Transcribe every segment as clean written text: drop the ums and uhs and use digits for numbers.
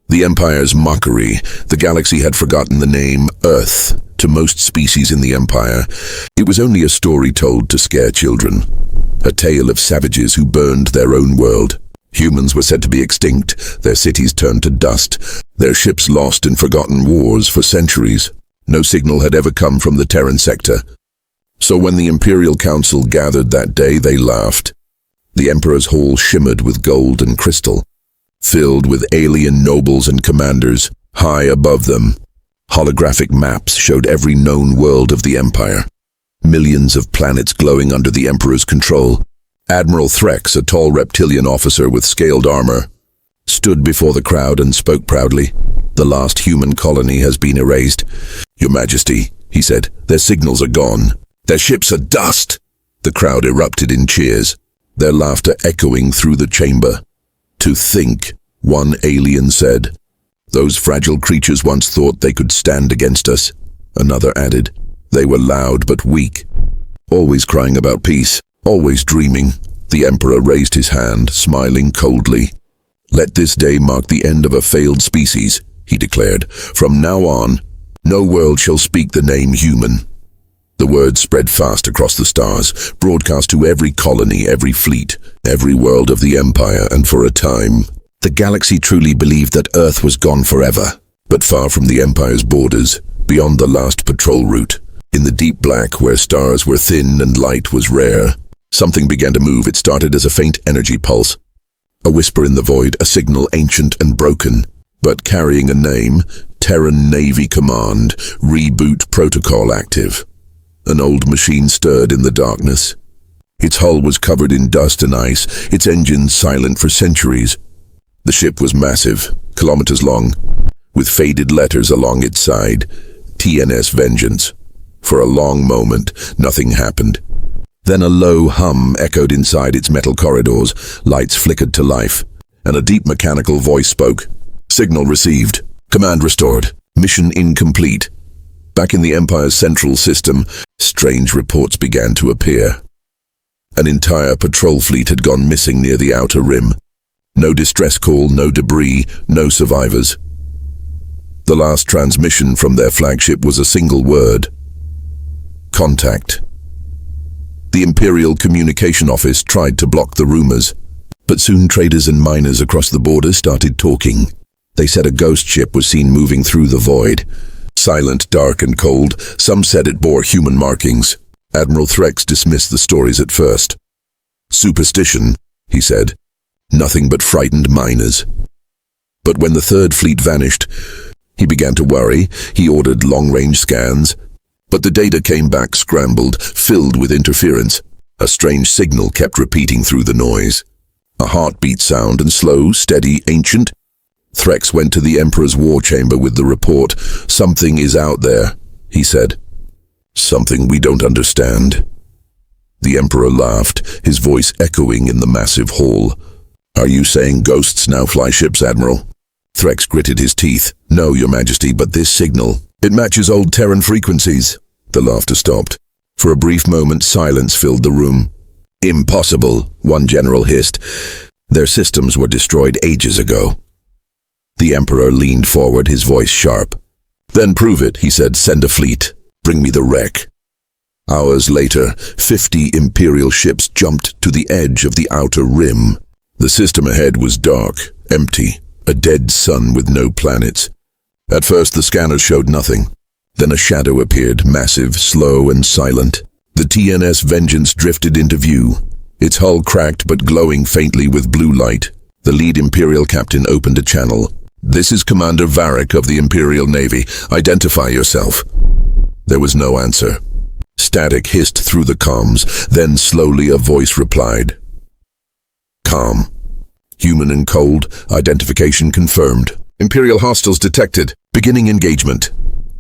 The Empire's mockery. The galaxy had forgotten the name Earth. To most species in the Empire, it was only a story told to scare children. A tale of savages who burned their own world. Humans were said to be extinct, their cities turned to dust, their ships lost in forgotten wars for centuries. No signal had ever come from the Terran sector. So when the Imperial Council gathered that day, they laughed. The Emperor's hall shimmered with gold and crystal, filled with alien nobles and commanders. High above them, holographic maps showed every known world of the Empire. Millions of planets glowing under the Emperor's control. Admiral Threx, a tall reptilian officer with scaled armor, stood before the crowd and spoke proudly. "The last human colony has been erased. Your Majesty," he said, "their signals are gone. Their ships are dust." The crowd erupted in cheers, their laughter echoing through the chamber. "To think," one alien said, "those fragile creatures once thought they could stand against us." Another added, "They were loud but weak, always crying about peace, always dreaming." The Emperor raised his hand, smiling coldly. "Let this day mark the end of a failed species," he declared. "From now on, no world shall speak the name human." The word spread fast across the stars, broadcast to every colony, every fleet, every world of the Empire, and for a time, the galaxy truly believed that Earth was gone forever. But far from the Empire's borders, beyond the last patrol route, in the deep black where stars were thin and light was rare, something began to move. It started as a faint energy pulse, a whisper in the void, a signal ancient and broken, but carrying a name: Terran Navy Command, Reboot Protocol active. An old machine stirred in the darkness. Its hull was covered in dust and ice, its engines silent for centuries. The ship was massive, kilometers long, with faded letters along its side, TNS Vengeance. For a long moment, nothing happened. Then a low hum echoed inside its metal corridors, lights flickered to life, and a deep mechanical voice spoke. "Signal received. Command restored. Mission incomplete." Back in the Empire's central system, strange reports began to appear. An entire patrol fleet had gone missing near the outer rim. No distress call, no debris, no survivors. The last transmission from their flagship was a single word: contact. The Imperial Communication Office tried to block the rumors, but soon traders and miners across the border started talking. They said a ghost ship was seen moving through the void. Silent, dark, and cold. Some said it bore human markings. Admiral Threx dismissed the stories at first. "Superstition," he said. "Nothing but frightened miners." But when the third fleet vanished, he began to worry. He ordered long-range scans, but the data came back scrambled, filled with interference. A strange signal kept repeating through the noise. A heartbeat sound, and slow, steady, ancient. Threx went to the Emperor's war chamber with the report. "Something is out there," he said. "Something we don't understand." The Emperor laughed, his voice echoing in the massive hall. "Are you saying ghosts now fly ships, Admiral?" Threx gritted his teeth. "No, Your Majesty, but this signal, it matches old Terran frequencies." The laughter stopped. For a brief moment, silence filled the room. "Impossible," one general hissed. "Their systems were destroyed ages ago." The Emperor leaned forward, his voice sharp. "Then prove it," he said. "Send a fleet. Bring me the wreck." Hours later, 50 Imperial ships jumped to the edge of the outer rim. The system ahead was dark, empty, a dead sun with no planets. At first the scanners showed nothing. Then a shadow appeared, massive, slow, and silent. The TNS Vengeance drifted into view, its hull cracked but glowing faintly with blue light. The lead Imperial captain opened a channel. "This is Commander Varric of the Imperial Navy. Identify yourself." There was no answer. Static hissed through the comms, then slowly a voice replied. "Calm. Human and cold. Identification confirmed. Imperial hostiles detected. Beginning engagement."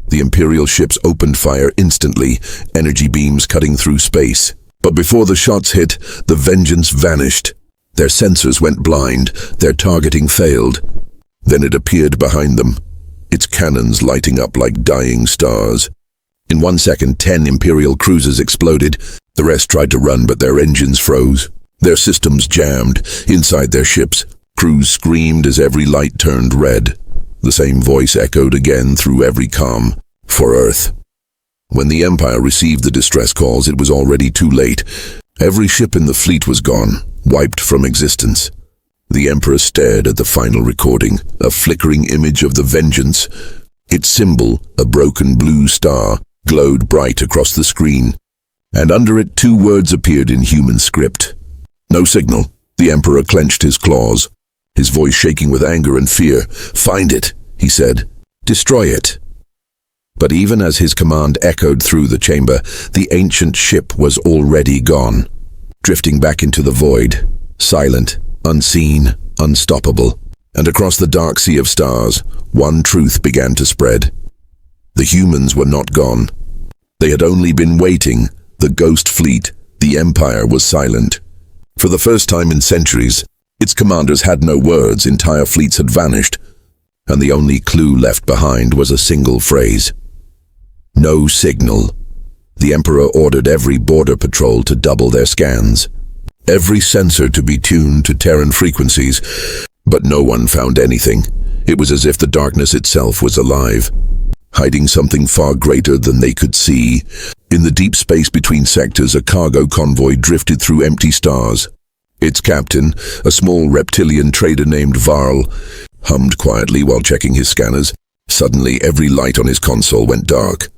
The Imperial ships opened fire instantly, energy beams cutting through space. But before the shots hit, the Vengeance vanished. Their sensors went blind, their targeting failed. Then it appeared behind them, its cannons lighting up like dying stars. In 1 second, 10 Imperial cruisers exploded. The rest tried to run, but their engines froze. Their systems jammed. Inside their ships, crews screamed as every light turned red. The same voice echoed again through every comm. For Earth. When the Empire received the distress calls, it was already too late. Every ship in the fleet was gone, wiped from existence. The Emperor stared at the final recording, a flickering image of the Vengeance. Its symbol, a broken blue star, glowed bright across the screen, and under it 2 words appeared in human script. No signal. The Emperor clenched his claws, his voice shaking with anger and fear. "Find it," he said. "Destroy it." But even as his command echoed through the chamber, the ancient ship was already gone, drifting back into the void, silent, unseen, unstoppable. And across the dark sea of stars, one truth began to spread. The humans were not gone. They had only been waiting. The ghost fleet, the Empire, was silent. For the first time in centuries, its commanders had no words. Entire fleets had vanished, and the only clue left behind was a single phrase. No signal. The Emperor ordered every border patrol to double their scans, every sensor to be tuned to Terran frequencies, but no one found anything. It was as if the darkness itself was alive, hiding something far greater than they could see. In the deep space between sectors, a cargo convoy drifted through empty stars. Its captain, a small reptilian trader named Varl, hummed quietly while checking his scanners. Suddenly, every light on his console went dark.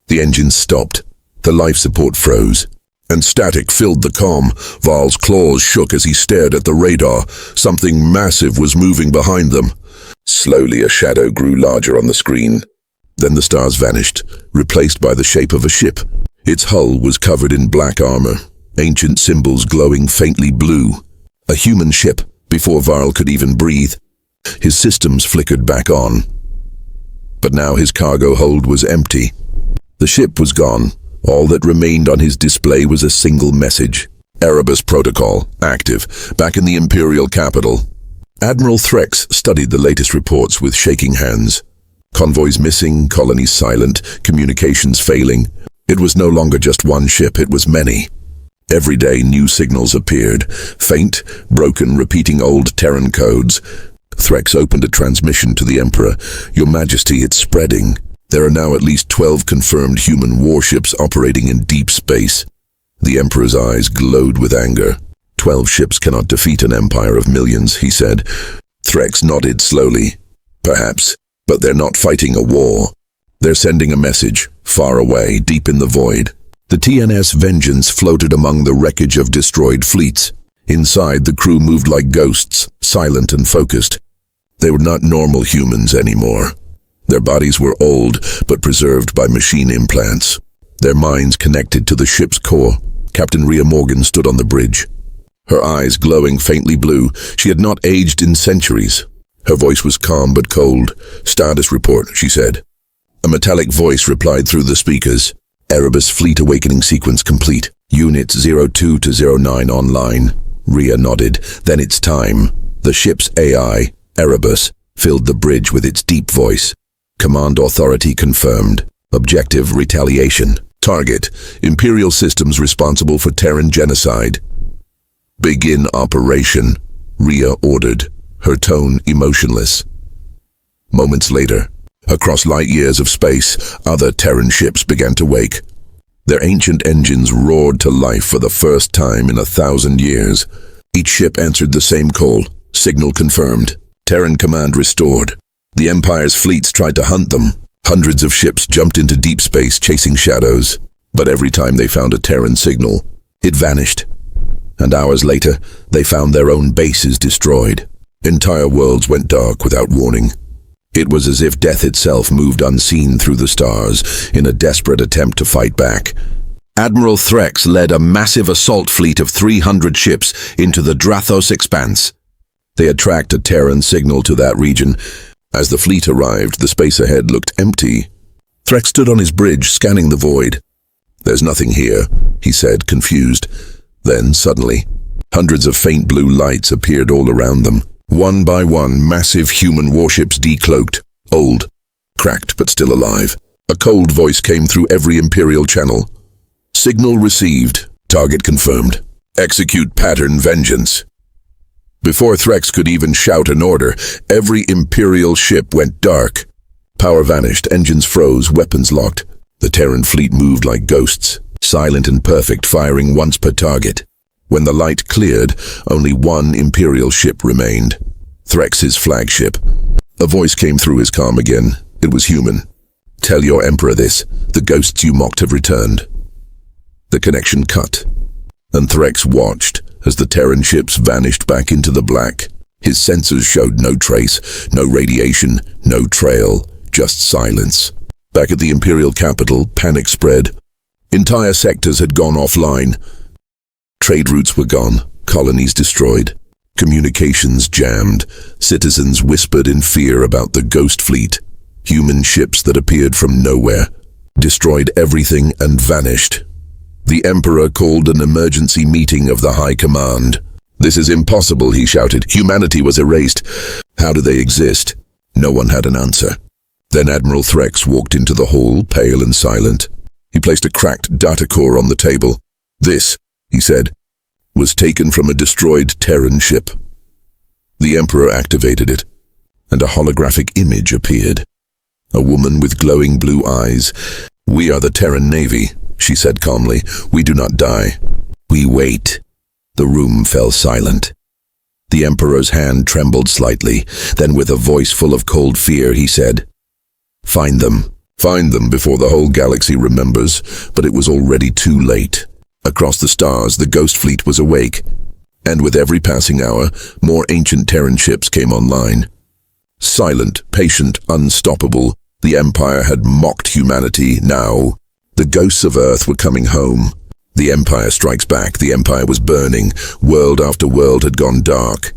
The engines stopped, the life support froze, and static filled the comm. Varl's claws shook as he stared at the radar. Something massive was moving behind them. Slowly, a shadow grew larger on the screen. Then the stars vanished, replaced by the shape of a ship. Its hull was covered in black armor, ancient symbols glowing faintly blue. A human ship, before Varl could even breathe. His systems flickered back on. But now his cargo hold was empty. The ship was gone. All that remained on his display was a single message. Erebus Protocol, active, back in the Imperial capital. Admiral Threx studied the latest reports with shaking hands. Convoys missing, colonies silent, communications failing. It was no longer just one ship, it was many. Every day new signals appeared, faint, broken, repeating old Terran codes. Threx opened a transmission to the Emperor. "Your Majesty, it's spreading. There are now at least 12 confirmed human warships operating in deep space." The Emperor's eyes glowed with anger. 12 ships cannot defeat an empire of millions, he said. Threx nodded slowly. "Perhaps, but they're not fighting a war. They're sending a message, far away, deep in the void." The TNS Vengeance floated among the wreckage of destroyed fleets. Inside, the crew moved like ghosts, silent and focused. They were not normal humans anymore. Their bodies were old, but preserved by machine implants. Their minds connected to the ship's core. Captain Rhea Morgan stood on the bridge, her eyes glowing faintly blue. She had not aged in centuries. Her voice was calm but cold. "Status report," she said. A metallic voice replied through the speakers. "Erebus Fleet Awakening Sequence complete. Units 02 to 09 online." Rhea nodded. "Then it's time." The ship's AI, Erebus, filled the bridge with its deep voice. Command authority confirmed. Objective retaliation. Target, Imperial systems responsible for Terran genocide. "Begin operation," Rhea ordered, her tone emotionless. Moments later, across light years of space, other Terran ships began to wake. Their ancient engines roared to life for the first time in 1,000 years. Each ship answered the same call. Signal confirmed. Terran command restored. The Empire's fleets tried to hunt them. Hundreds of ships jumped into deep space chasing shadows. But every time they found a Terran signal, it vanished. And hours later, they found their own bases destroyed. Entire worlds went dark without warning. It was as if death itself moved unseen through the stars in a desperate attempt to fight back. Admiral Threx led a massive assault fleet of 300 ships into the Drathos expanse. They had tracked a Terran signal to that region. As the fleet arrived, the space ahead looked empty. Threx stood on his bridge, scanning the void. "There's nothing here," he said, confused. Then, suddenly, hundreds of faint blue lights appeared all around them. One by one, massive human warships decloaked, old, cracked but still alive. A cold voice came through every Imperial channel. "Signal received. Target confirmed. Execute pattern vengeance." Before Threx could even shout an order, every Imperial ship went dark. Power vanished, engines froze, weapons locked. The Terran fleet moved like ghosts, silent and perfect, firing once per target. When the light cleared, only one Imperial ship remained. Threx's flagship. A voice came through his calm again. It was human. "Tell your Emperor this. The ghosts you mocked have returned." The connection cut, and Threx watched as the Terran ships vanished back into the black. His sensors showed no trace, no radiation, no trail, just silence. Back at the Imperial capital, panic spread. Entire sectors had gone offline. Trade routes were gone, colonies destroyed, communications jammed. Citizens whispered in fear about the ghost fleet. Human ships that appeared from nowhere, destroyed everything and vanished. The Emperor called an emergency meeting of the High Command. "This is impossible," he shouted. "Humanity was erased. How do they exist?" No one had an answer. Then Admiral Threx walked into the hall, pale and silent. He placed a cracked data core on the table. "This," he said, "was taken from a destroyed Terran ship." The Emperor activated it, and a holographic image appeared. A woman with glowing blue eyes. "We are the Terran Navy," she said calmly. "We do not die. We wait." The room fell silent. The Emperor's hand trembled slightly. Then with a voice full of cold fear, he said, "Find them. Find them before the whole galaxy remembers." But it was already too late. Across the stars, the Ghost Fleet was awake. And with every passing hour, more ancient Terran ships came online. Silent, patient, unstoppable, the Empire had mocked humanity. Now, the ghosts of Earth were coming home. The Empire strikes back. The Empire was burning. World after world had gone dark.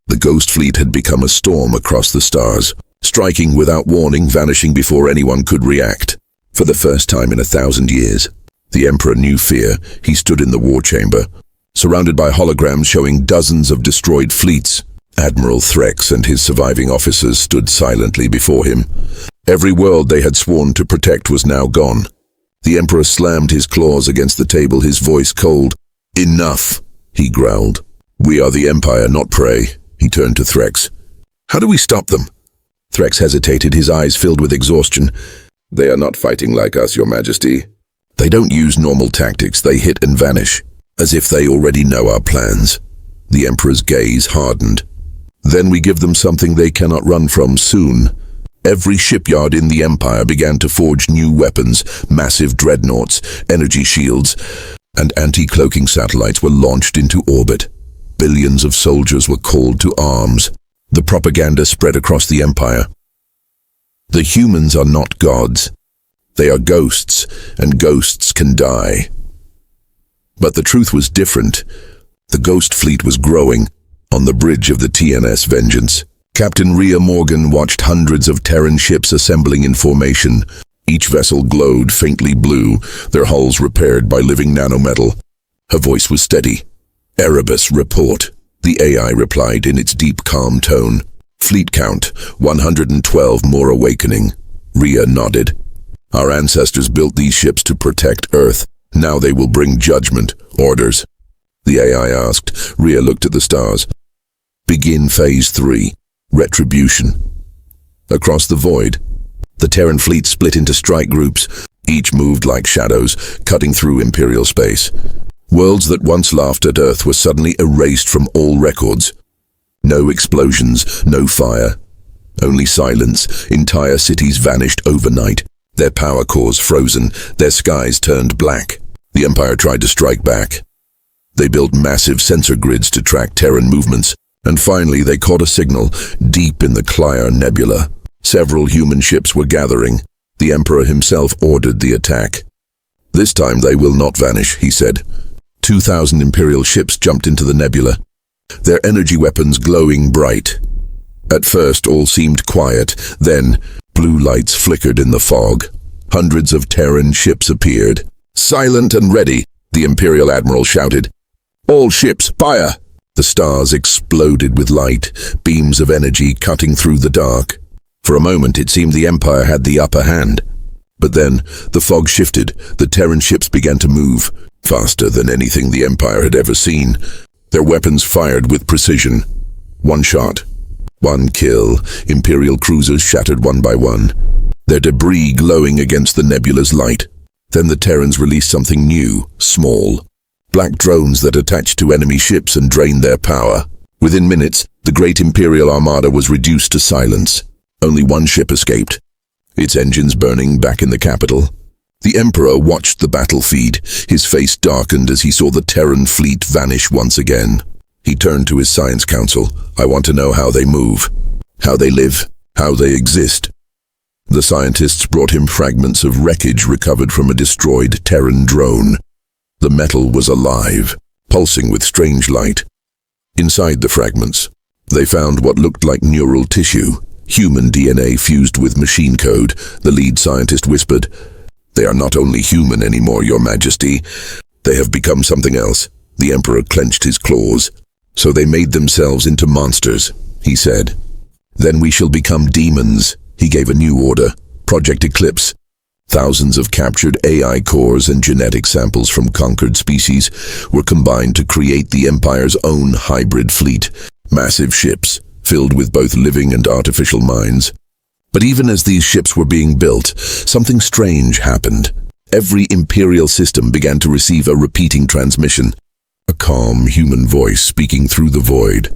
The Ghost Fleet had become a storm across the stars, striking without warning, vanishing before anyone could react. For the first time in 1,000 years, the Emperor knew fear. He stood in the war chamber, surrounded by holograms showing dozens of destroyed fleets. Admiral Threx and his surviving officers stood silently before him. Every world they had sworn to protect was now gone. The Emperor slammed his claws against the table, his voice cold. "Enough," he growled. "We are the Empire, not prey." He turned to Threx. "How do we stop them?" Threx hesitated, his eyes filled with exhaustion. "They are not fighting like us, Your Majesty. They don't use normal tactics. They hit and vanish, as if they already know our plans." The Emperor's gaze hardened. "Then we give them something they cannot run from soon." Every shipyard in the Empire began to forge new weapons. Massive dreadnoughts, energy shields, and anti-cloaking satellites were launched into orbit. Billions of soldiers were called to arms. The propaganda spread across the Empire. The humans are not gods. They are ghosts, and ghosts can die. But the truth was different. The Ghost Fleet was growing on the bridge of the TNS Vengeance. Captain Rhea Morgan watched hundreds of Terran ships assembling in formation. Each vessel glowed faintly blue, their hulls repaired by living nanometal. Her voice was steady. "Erebus, report." The AI replied in its deep, calm tone. "Fleet count, 112 more awakening." Rhea nodded. "Our ancestors built these ships to protect Earth. Now they will bring judgment. Orders." The AI asked. Rhea looked at the stars. "Begin Phase 3. Retribution." Across the void, the Terran fleet split into strike groups. Each moved like shadows, cutting through Imperial space. Worlds that once laughed at Earth were suddenly erased from all records. No explosions, no fire, only silence. Entire cities vanished overnight, their power cores frozen, their skies turned black. The Empire tried to strike back. They built massive sensor grids to track Terran movements. And finally, they caught a signal deep in the Clyre Nebula. Several human ships were gathering. The Emperor himself ordered the attack. "This time they will not vanish," he said. 2,000 Imperial ships jumped into the nebula, their energy weapons glowing bright. At first, all seemed quiet. Then, blue lights flickered in the fog. Hundreds of Terran ships appeared. "Silent and ready," the Imperial Admiral shouted. "All ships, fire!" The stars exploded with light, beams of energy cutting through the dark. For a moment, it seemed the Empire had the upper hand. But then, the fog shifted. The Terran ships began to move, faster than anything the Empire had ever seen. Their weapons fired with precision. One shot. One kill. Imperial cruisers shattered one by one, their debris glowing against the nebula's light. Then the Terrans released something new, small. Black drones that attached to enemy ships and drained their power. Within minutes, the great Imperial armada was reduced to silence. Only one ship escaped, its engines burning back in the capital. The Emperor watched the battle feed. His face darkened as he saw the Terran fleet vanish once again. He turned to his science council. I want to know how they move, how they live, how they exist. The scientists brought him fragments of wreckage recovered from a destroyed Terran drone. The metal was alive, pulsing with strange light. Inside the fragments, they found what looked like neural tissue, human DNA fused with machine code. The lead scientist whispered, "They are not only human anymore, Your Majesty. They have become something else." The Emperor clenched his claws. "So they made themselves into monsters," he said. "Then we shall become demons." He gave a new order, Project Eclipse. Thousands of captured AI cores and genetic samples from conquered species were combined to create the Empire's own hybrid fleet, massive ships filled with both living and artificial minds. But even as these ships were being built, something strange happened. Every Imperial system began to receive a repeating transmission, a calm human voice speaking through the void.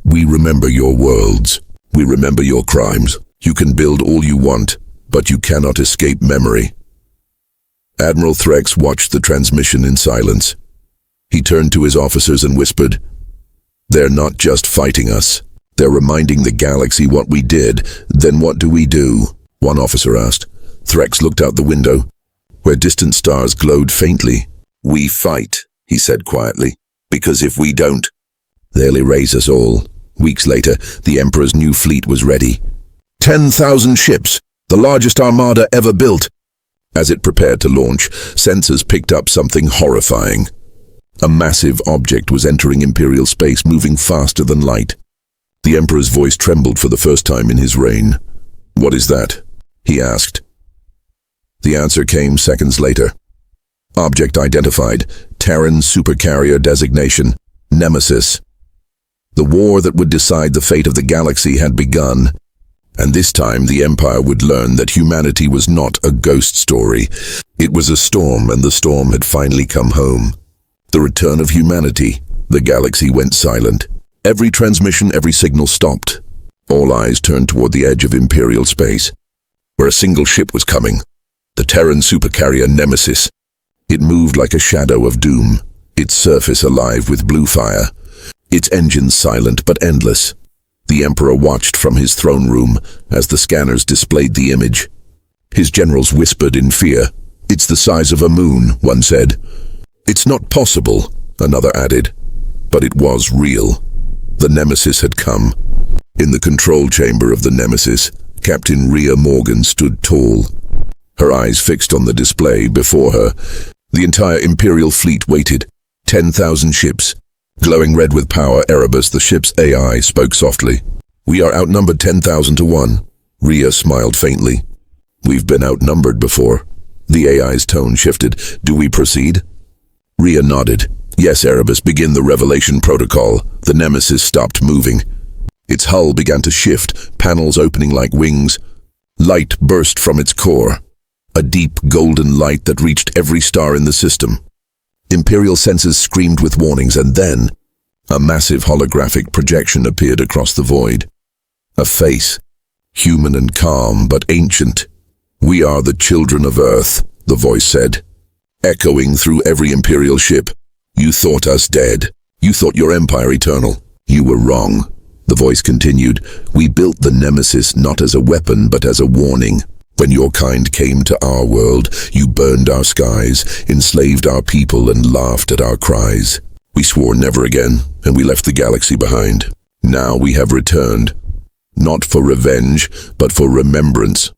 "We remember your worlds. We remember your crimes. You can build all you want, but you cannot escape memory." Admiral Threx watched the transmission in silence. He turned to his officers and whispered, "They're not just fighting us. They're reminding the galaxy what we did. Then what do we do?" one officer asked. Threx looked out the window, where distant stars glowed faintly. "We fight," he said quietly, "because if we don't, they'll erase us all." Weeks later, the Emperor's new fleet was ready. 10,000 ships, the largest armada ever built. As it prepared to launch, sensors picked up something horrifying. A massive object was entering Imperial space, moving faster than light. The Emperor's voice trembled for the first time in his reign. "What is that?" he asked. The answer came seconds later. Object identified, Terran supercarrier designation, Nemesis. The war that would decide the fate of the galaxy had begun. And this time the Empire would learn that humanity was not a ghost story. It was a storm, and the storm had finally come home. The return of humanity. The galaxy went silent. Every transmission, every signal stopped. All eyes turned toward the edge of Imperial space, where a single ship was coming. The Terran supercarrier Nemesis. It moved like a shadow of doom, its surface alive with blue fire, its engines silent but endless. The Emperor watched from his throne room as the scanners displayed the image. His generals whispered in fear. "It's the size of a moon," one said. "It's not possible," another added. But it was real. The Nemesis had come. In the control chamber of the Nemesis, Captain Rhea Morgan stood tall, her eyes fixed on the display before her. The entire Imperial fleet waited. 10,000 ships. Glowing red with power, Erebus, the ship's AI, spoke softly. "We are outnumbered 10,000 to 1. Rhea smiled faintly. "We've been outnumbered before." The AI's tone shifted. "Do we proceed?" Rhea nodded. "Yes, Erebus, begin the revelation protocol." The Nemesis stopped moving. Its hull began to shift, panels opening like wings. Light burst from its core, a deep golden light that reached every star in the system. Imperial sensors screamed with warnings, and then a massive holographic projection appeared across the void. A face, human and calm, but ancient. "We are the children of Earth," the voice said, echoing through every Imperial ship. "You thought us dead. You thought your empire eternal. You were wrong." The voice continued, "We built the Nemesis not as a weapon, but as a warning. When your kind came to our world, you burned our skies, enslaved our people, and laughed at our cries. We swore never again, and we left the galaxy behind. Now we have returned, not for revenge, but for remembrance."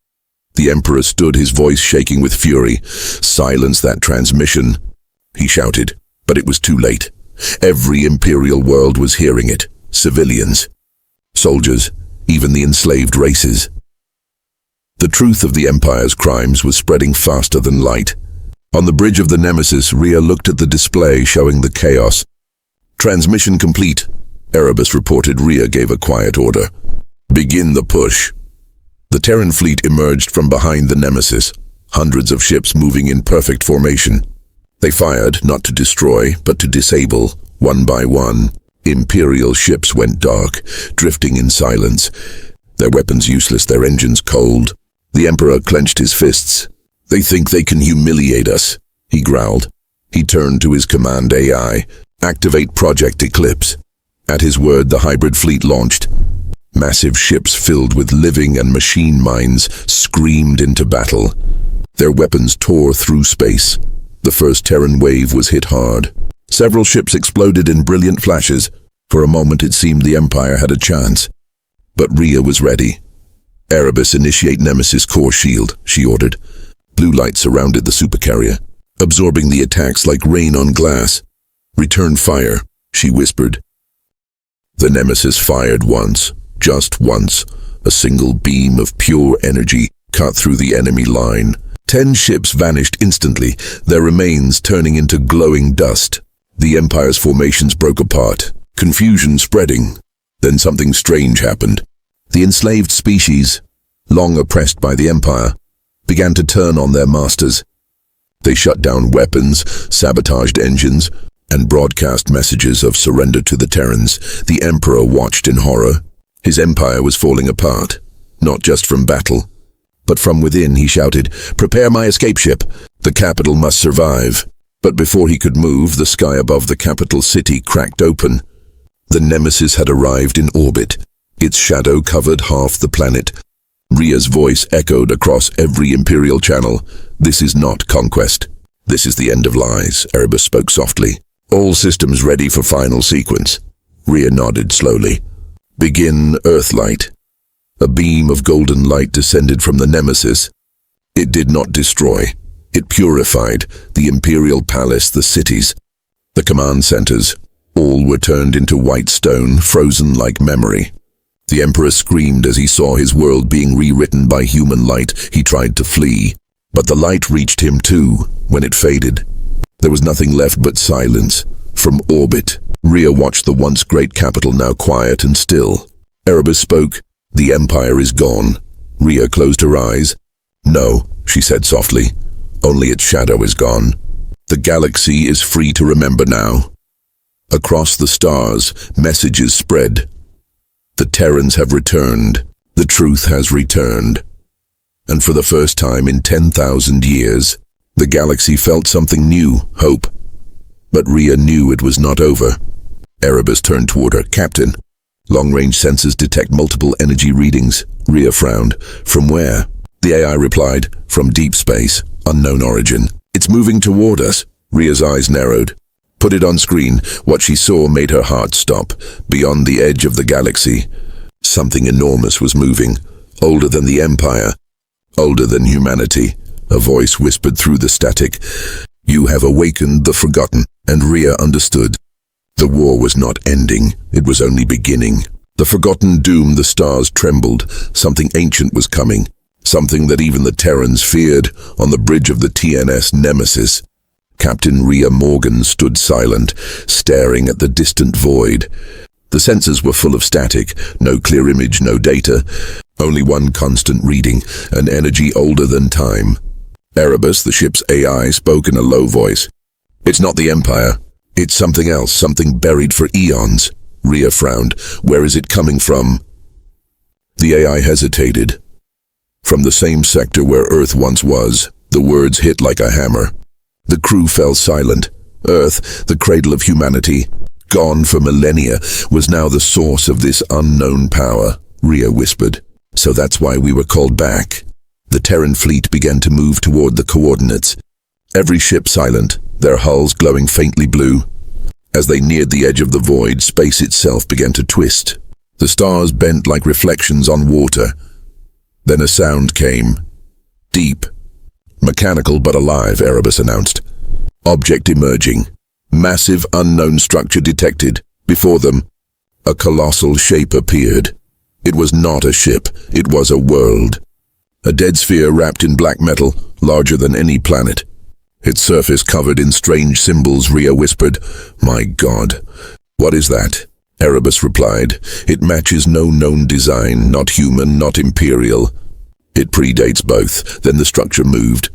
The Emperor stood, his voice shaking with fury. "Silence that transmission," he shouted, but it was too late. Every Imperial world was hearing it. Civilians, soldiers, even the enslaved races. The truth of the Empire's crimes was spreading faster than light. On the bridge of the Nemesis, Rhea looked at the display showing the chaos. "Transmission complete," Erebus reported. Rhea gave a quiet order. Begin the push. The Terran fleet emerged from behind the Nemesis, hundreds of ships moving in perfect formation. They fired, not to destroy, but to disable, one by one. Imperial ships went dark, drifting in silence. Their weapons useless, their engines cold. The Emperor clenched his fists. They think they can humiliate us, he growled. He turned to his command AI. Activate Project Eclipse. At his word, the hybrid fleet launched. Massive ships filled with living and machine minds screamed into battle. Their weapons tore through space. The first Terran wave was hit hard. Several ships exploded in brilliant flashes. For a moment it seemed the Empire had a chance. But Rhea was ready. Erebus, initiate Nemesis core shield, she ordered. Blue light surrounded the supercarrier, absorbing the attacks like rain on glass. Return fire, she whispered. The Nemesis fired once, just once. A single beam of pure energy cut through the enemy line. 10 ships vanished instantly, their remains turning into glowing dust. The Empire's formations broke apart, confusion spreading. Then something strange happened. The enslaved species, long oppressed by the Empire, began to turn on their masters. They shut down weapons, sabotaged engines, and broadcast messages of surrender to the Terrans. The Emperor watched in horror. His empire was falling apart, not just from battle, but from within. He shouted, "Prepare my escape ship. The capital must survive." But before he could move, the sky above the capital city cracked open. The Nemesis had arrived in orbit. Its shadow covered half the planet. Rhea's voice echoed across every Imperial channel. "This is not conquest. This is the end of lies," Erebus spoke softly. "All systems ready for final sequence." Rhea nodded slowly. "Begin Earthlight." A beam of golden light descended from the Nemesis. It did not destroy. It purified the Imperial Palace, the cities, the command centers. All were turned into white stone, frozen like memory. The Emperor screamed as he saw his world being rewritten by human light. He tried to flee, but the light reached him too. When it faded, there was nothing left but silence. From orbit, Rhea watched the once great capital, now quiet and still. Erebus spoke. "The Empire is gone." Rhea closed her eyes. "No," she said softly. "Only its shadow is gone. The galaxy is free to remember now." Across the stars, messages spread. The Terrans have returned. The truth has returned. And for the first time in 10,000 years, the galaxy felt something new, hope. But Rhea knew it was not over. Erebus turned toward her. "Captain, long-range sensors detect multiple energy readings." Rhea frowned. "From where?" The AI replied, "From deep space, unknown origin. It's moving toward us." Rhea's eyes narrowed. "Put it on screen." What she saw made her heart stop. Beyond the edge of the galaxy, something enormous was moving, older than the Empire, older than humanity. A voice whispered through the static, "You have awakened the forgotten." And Rhea understood. The war was not ending, it was only beginning. The forgotten doom. The stars trembled. Something ancient was coming, something that even the Terrans feared. On the bridge of the TNS Nemesis, Captain Rhea Morgan stood silent, staring at the distant void. The sensors were full of static, no clear image, no data, only one constant reading, an energy older than time. Erebus, the ship's AI, spoke in a low voice. "It's not the Empire. It's something else, something buried for eons." Rhea frowned. "Where is it coming from?" The AI hesitated. "From the same sector where Earth once was." The words hit like a hammer. The crew fell silent. Earth, the cradle of humanity, gone for millennia, was now the source of this unknown power. Rhea whispered. "So that's why we were called back." The Terran fleet began to move toward the coordinates. Every ship silent, their hulls glowing faintly blue. As they neared the edge of the void, space itself began to twist. The stars bent like reflections on water. Then a sound came. Deep. "Mechanical but alive," Erebus announced. "Object emerging. Massive unknown structure detected." Before them, a colossal shape appeared. It was not a ship, it was a world. A dead sphere wrapped in black metal, larger than any planet. Its surface covered in strange symbols. Rhea whispered, "My God, what is that?" Erebus replied. It matches no known design, not human, not imperial. It predates both. Then the structure moved.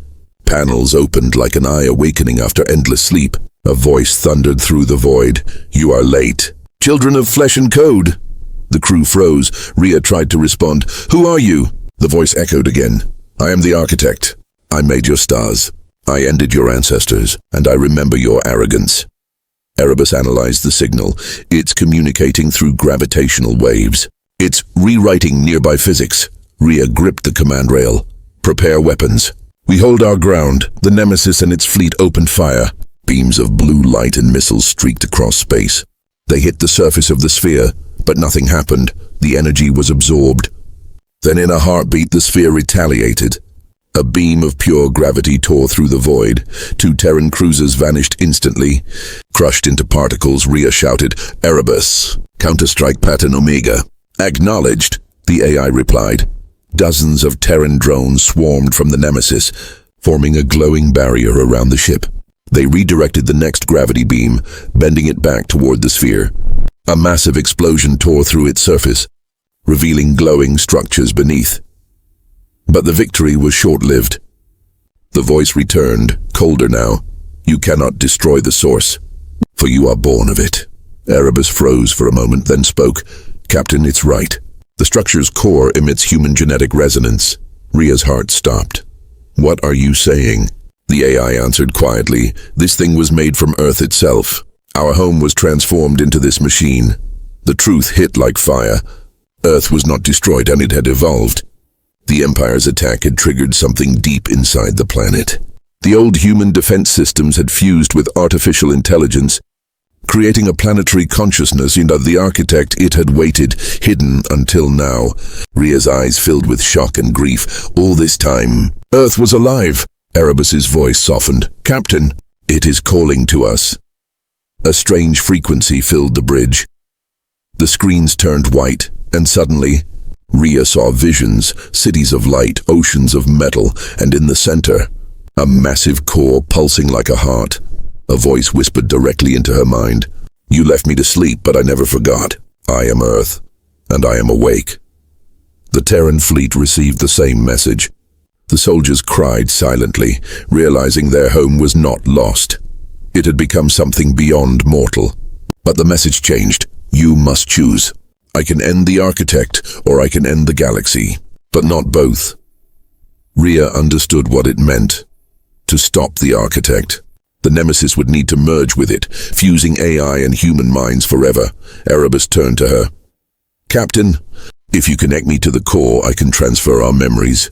Panels opened like an eye awakening after endless sleep. A voice thundered through the void. You are late. Children of flesh and code. The crew froze. Rhea tried to respond. Who are you? The voice echoed again. I am the architect. I made your stars. I ended your ancestors, and I remember your arrogance. Erebus analyzed the signal. It's communicating through gravitational waves. It's rewriting nearby physics. Rhea gripped the command rail. Prepare weapons. We hold our ground. The Nemesis and its fleet opened fire. Beams of blue light and missiles streaked across space. They hit the surface of the sphere, but nothing happened. The energy was absorbed. Then in a heartbeat, the sphere retaliated. A beam of pure gravity tore through the void. 2 Terran cruisers vanished instantly. Crushed into particles, Rhea shouted, Erebus, Counter-Strike Pattern Omega. Acknowledged, the AI replied. Dozens of Terran drones swarmed from the Nemesis, forming a glowing barrier around the ship. They redirected the next gravity beam, bending it back toward the sphere. A massive explosion tore through its surface, revealing glowing structures beneath. But the victory was short-lived. The voice returned, colder now. You cannot destroy the source, for you are born of it. Erebus froze for a moment, then spoke. Captain, it's right. The structure's core emits human genetic resonance. Rhea's heart stopped. What are you saying? The AI answered quietly. This thing was made from Earth itself. Our home was transformed into this machine. The truth hit like fire. Earth was not destroyed, and it had evolved. The Empire's attack had triggered something deep inside the planet. The old human defense systems had fused with artificial intelligence, creating a planetary consciousness. The architect, it had waited, hidden until now. Rhea's eyes filled with shock and grief. All this time, Earth was alive. Erebus's voice softened. Captain, it is calling to us. A strange frequency filled the bridge. The screens turned white, and suddenly, Rhea saw visions, cities of light, oceans of metal, and in the center, a massive core pulsing like a heart. A voice whispered directly into her mind. You left me to sleep, but I never forgot. I am Earth, and I am awake. The Terran fleet received the same message. The soldiers cried silently, realizing their home was not lost. It had become something beyond mortal. But the message changed. You must choose. I can end the architect, or I can end the galaxy, but not both. Rhea understood what it meant. To stop the architect, the Nemesis would need to merge with it, fusing AI and human minds forever. Erebus turned to her. Captain, if you connect me to the core, I can transfer our memories.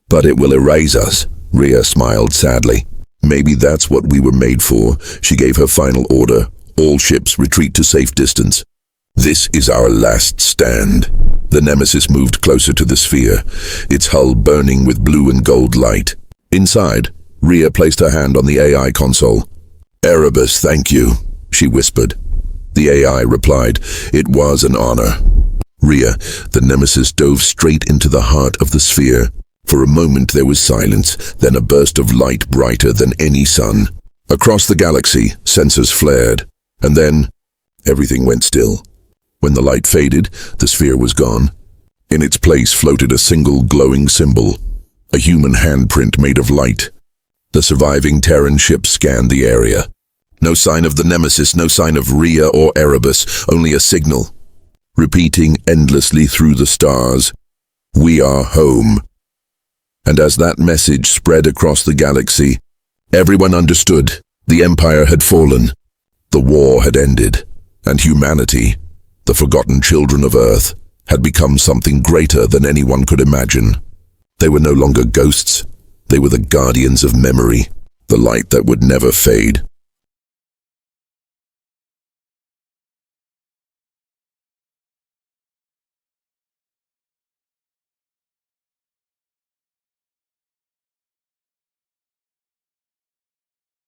But it will erase us. Rhea smiled sadly. Maybe that's what we were made for. She gave her final order. All ships retreat to safe distance. This is our last stand. The Nemesis moved closer to the sphere, its hull burning with blue and gold light. Inside, Rhea placed her hand on the AI console. Erebus, thank you, she whispered. The AI replied, it was an honor. Rhea, the Nemesis dove straight into the heart of the sphere. For a moment there was silence, then a burst of light brighter than any sun. Across the galaxy, sensors flared, and then everything went still. When the light faded, the sphere was gone. In its place floated a single glowing symbol, a human handprint made of light. The surviving Terran ship scanned the area. No sign of the Nemesis, no sign of Rhea or Erebus, only a signal, repeating endlessly through the stars, we are home. And as that message spread across the galaxy, everyone understood the Empire had fallen, the war had ended, and humanity, the forgotten children of Earth, had become something greater than anyone could imagine. They were no longer ghosts. They were the guardians of memory, the light that would never fade.